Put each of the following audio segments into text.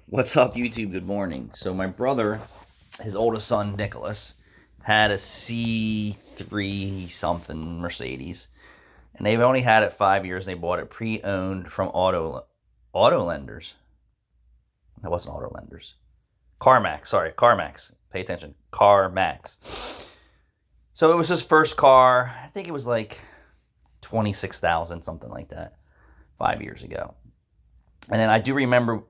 What's up, YouTube? Good morning. So my brother, his oldest son Nicholas, had a C3 something Mercedes, and they've only had it 5 years. And they bought it pre-owned from auto lenders. That wasn't auto lenders. Carmax, sorry, Carmax. Pay attention, Carmax. So it was his first car. I think it was like 26,000, something like that, 5 years ago. And then I do remember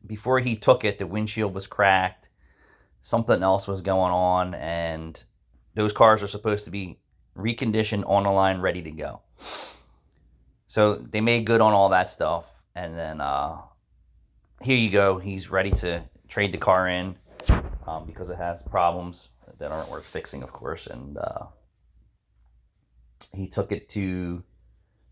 before he took it, the windshield was cracked, something else was going on, and those cars are supposed to be reconditioned on the line, ready to go. So they made good on all that stuff, and then here you go. He's ready to trade the car in because it has problems that aren't worth fixing, of course. And he took it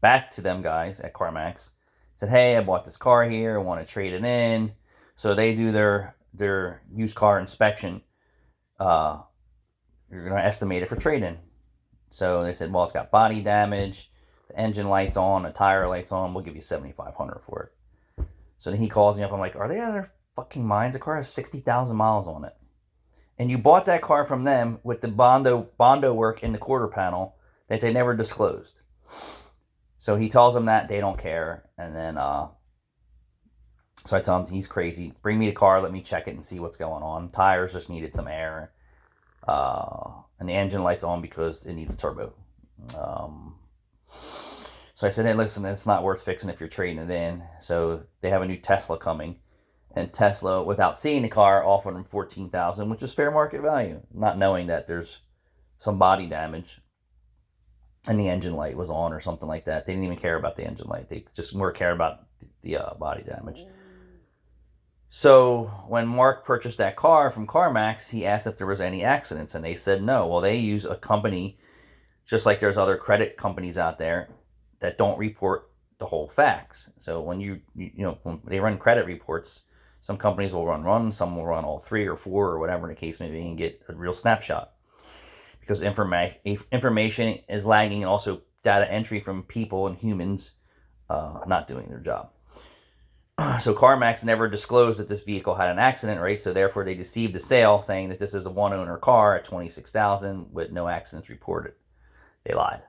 back to them guys at CarMax. Said, "Hey, I bought this car here. I want to trade it in." So they do their used car inspection. Uh, you're going to estimate it for trade-in. So they said, well, it's got body damage, the engine light's on, the tire light's on. We'll give you $7,500 for it. So then he calls me up. I'm like, are they out of their fucking minds? The car has 60,000 miles on it, and you bought that car from them with the bondo work in the quarter panel that they never disclosed. So he tells them that they don't care, and then so I tell him he's crazy. Bring me the car, let me check it and see what's going on. Tires just needed some air. And the engine light's on because it needs a turbo. Um, so I said, hey, listen, it's not worth fixing if you're trading it in. So they have a new Tesla coming, and Tesla, without seeing the car, offered them 14,000, which is fair market value, not knowing that there's some body damage and the engine light was on or something like that. They didn't even care about the engine light. They just more care about the body damage. So when Mark purchased that car from CarMax, he asked if there was any accidents, and they said no. Well, they use a company, just like there's other credit companies out there that don't report the whole facts. So when when they run credit reports, some companies will run one, some will run all three or four or whatever the case may be, and get a real snapshot because information is lagging, and also data entry from people and humans not doing their job. So CarMax never disclosed that this vehicle had an accident, right? So therefore they deceived the sale, saying that this is a one-owner car at 26,000 with no accidents reported. They lied.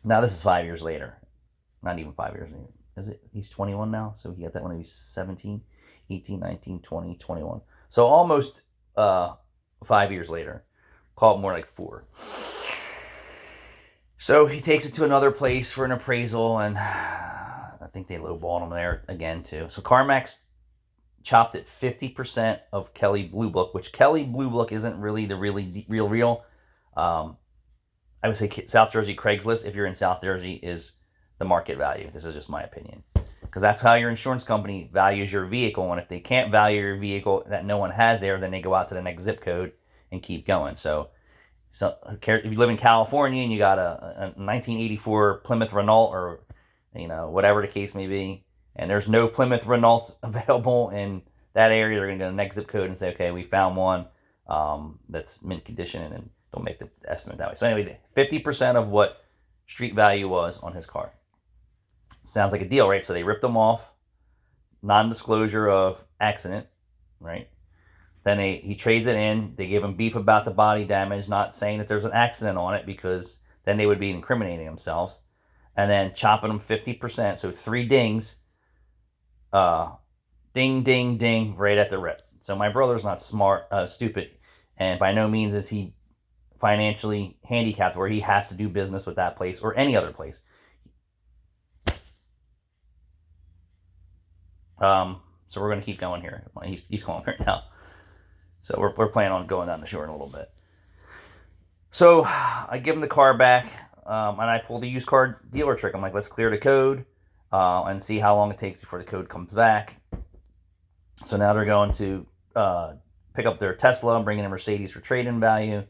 Now this is 5 years later. Not even 5 years. Is it? He's 21 now, so he got that when he was 17, 18, 19, 20, 21. So almost 5 years later. Call it more like 4. So he takes it to another place for an appraisal, and I think they lowballed him there again too. So CarMax chopped at 50% of Kelly Blue Book, which Kelly Blue Book isn't really the really real. Um, I would say South Jersey Craigslist, if you're in South Jersey, is the market value. This is just my opinion, because that's how your insurance company values your vehicle. And if they can't value your vehicle that no one has there, then they go out to the next zip code and keep going. So if you live in California and you got a 1984 Plymouth Renault, or whatever the case may be, and there's no Plymouth Renaults available in that area, they're going to go to the next zip code and say, okay, we found one that's mint condition, and they'll make the estimate that way. So anyway, 50% of what street value was on his car. Sounds like a deal, right? So they ripped him off, non-disclosure of accident, right? Then he trades it in. They give him beef about the body damage, not saying that there's an accident on it, because then they would be incriminating themselves. And then chopping them 50%, so 3 dings, ding, ding, ding, right at the rip. So my brother's not stupid, and by no means is he financially handicapped where he has to do business with that place or any other place. So we're going to keep going here. He's calling right now. So we're planning on going down the shore in a little bit. So I give him the car back, and I pull the used car dealer trick. I'm like, let's clear the code and see how long it takes before the code comes back. So now they're going to pick up their Tesla and bring in a Mercedes for trade-in value.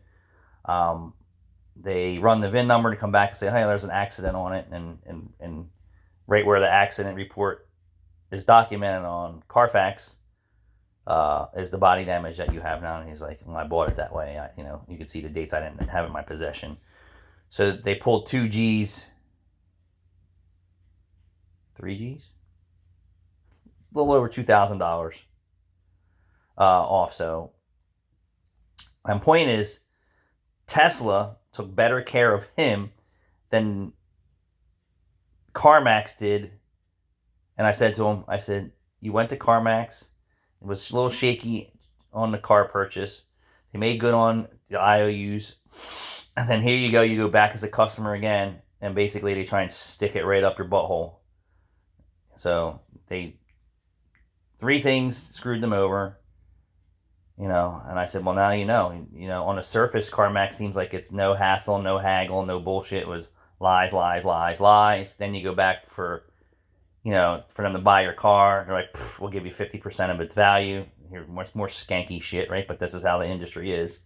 They run the VIN number to come back and say, hey, there's an accident on it. And right where the accident report is documented on Carfax is the body damage that you have now. And he's like, well, I bought it that way. You could see the dates I didn't have in my possession. So they pulled 2 G's, 3 G's, a little over $2,000 off. So my point is, Tesla took better care of him than Carmax did. And I said to him, I said, you went to Carmax. It was a little shaky on the car purchase. They made good on the IOUs. And then here you go back as a customer again, and basically they try and stick it right up your butthole. So they, three things screwed them over, and I said, well, now on the surface, CarMax seems like it's no hassle, no haggle, no bullshit. It was lies, lies, lies, lies. Then you go back for them to buy your car. They're like, we'll give you 50% of its value. Here, more skanky shit, right? But this is how the industry is.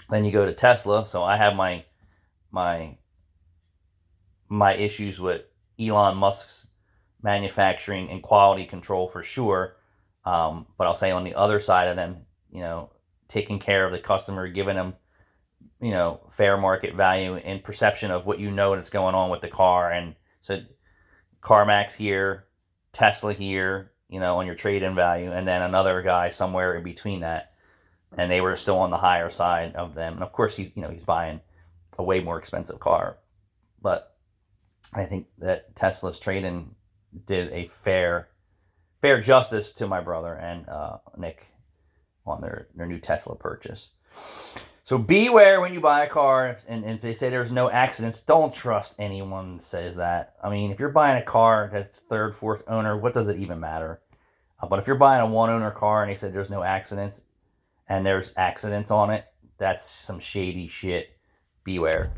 Then you go to Tesla. So I have my my issues with Elon Musk's manufacturing and quality control for sure. But I'll say on the other side of them, taking care of the customer, giving them, fair market value and perception of what that's going on with the car. And so CarMax here, Tesla here, on your trade-in value, and then another guy somewhere in between that. And they were still on the higher side of them. And of course, he's buying a way more expensive car. But I think that Tesla's trade-in did a fair justice to my brother and Nick on their new Tesla purchase. So beware when you buy a car, and if they say there's no accidents, don't trust anyone that says that. I mean, if you're buying a car that's third, fourth owner, what does it even matter? But if you're buying a one-owner car and they said there's no accidents, and there's accidents on it, that's some shady shit. Beware.